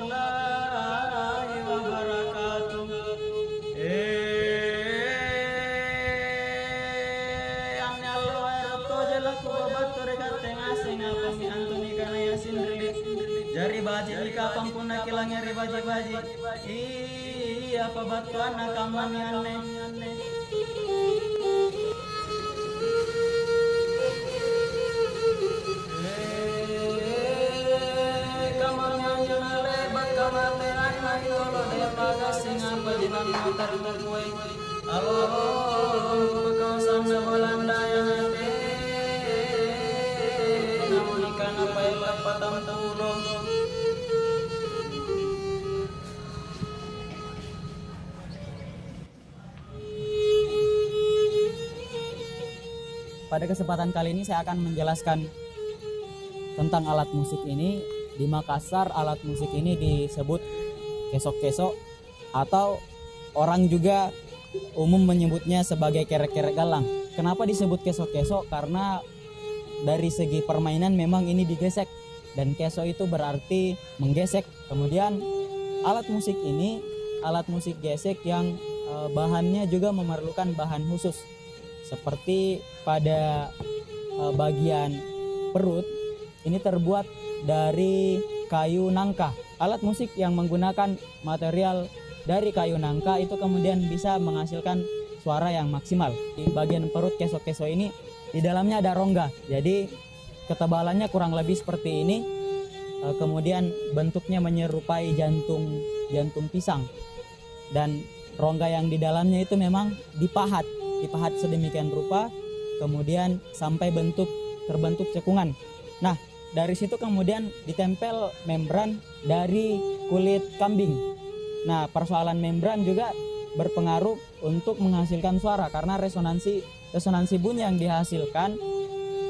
warahmatullahi wabarakatuh. Ang nyalo ay rato jala ko babato rekate ngasing apami Antoni kanaya sindrili. Jari baji ika pampuna kilangnya ribaji-baji. Apa batuan nakamami aneh. Halo, kawasan Belanda yang hati, namun ikan apa yang dapat tulung. Pada kesempatan kali ini saya akan menjelaskan tentang alat musik ini. Di Makassar alat musik ini disebut kesok-kesok atau orang juga umum menyebutnya sebagai kerek-kerek galang. Kenapa disebut kesok-kesok? Karena dari segi permainan memang ini digesek, dan kesok itu berarti menggesek. Kemudian alat musik ini alat musik gesek yang bahannya juga memerlukan bahan khusus. Seperti pada bagian perut ini terbuat dari kayu nangka. Alat musik yang menggunakan material dari kayu nangka itu kemudian bisa menghasilkan suara yang maksimal. Di bagian perut kesok-kesok ini di dalamnya ada rongga. Jadi ketebalannya kurang lebih seperti ini. Kemudian bentuknya menyerupai jantung pisang. Dan rongga yang di dalamnya itu memang dipahat sedemikian rupa, kemudian sampai terbentuk cekungan. Nah, dari situ kemudian ditempel membran dari kulit kambing. Nah, persoalan membran juga berpengaruh untuk menghasilkan suara karena resonansi bunyi yang dihasilkan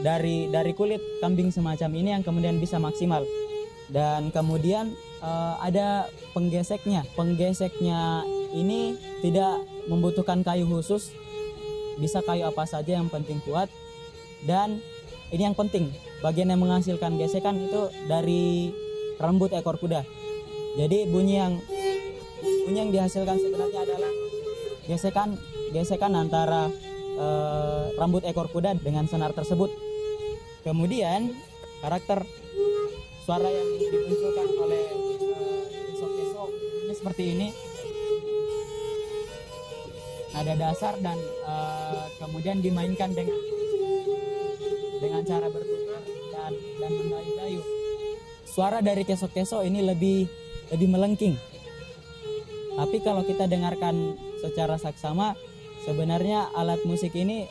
dari kulit kambing semacam ini yang kemudian bisa maksimal. Dan kemudian ada penggeseknya. Penggeseknya ini tidak membutuhkan kayu khusus, bisa kayu apa saja yang penting kuat. Dan ini yang penting, bagian yang menghasilkan gesekan itu dari rambut ekor kuda. Jadi bunyi yang dihasilkan sebenarnya adalah gesekan antara rambut ekor kuda dengan senar tersebut. Kemudian karakter suara yang dimunculkan oleh kesok-kesok ini seperti ini. Nada dasar dan kemudian dimainkan dengan cara bertutur dan mendayu-dayu. Suara dari kesok-kesok ini lebih melengking. Tapi kalau kita dengarkan secara saksama, sebenarnya alat musik ini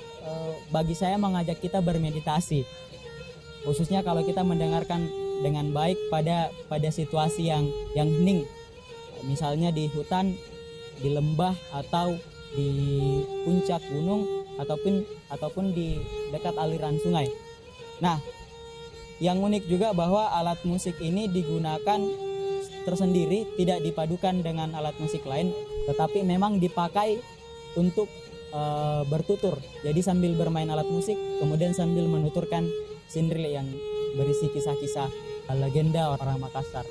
bagi saya mengajak kita bermeditasi. Khususnya kalau kita mendengarkan dengan baik pada situasi yang hening. Misalnya di hutan, di lembah, atau di puncak gunung, ataupun di dekat aliran sungai. Nah, yang unik juga bahwa alat musik ini digunakan tersendiri, tidak dipadukan dengan alat musik lain, tetapi memang dipakai untuk bertutur. Jadi sambil bermain alat musik, kemudian sambil menuturkan sindril yang berisi kisah-kisah legenda orang Makassar.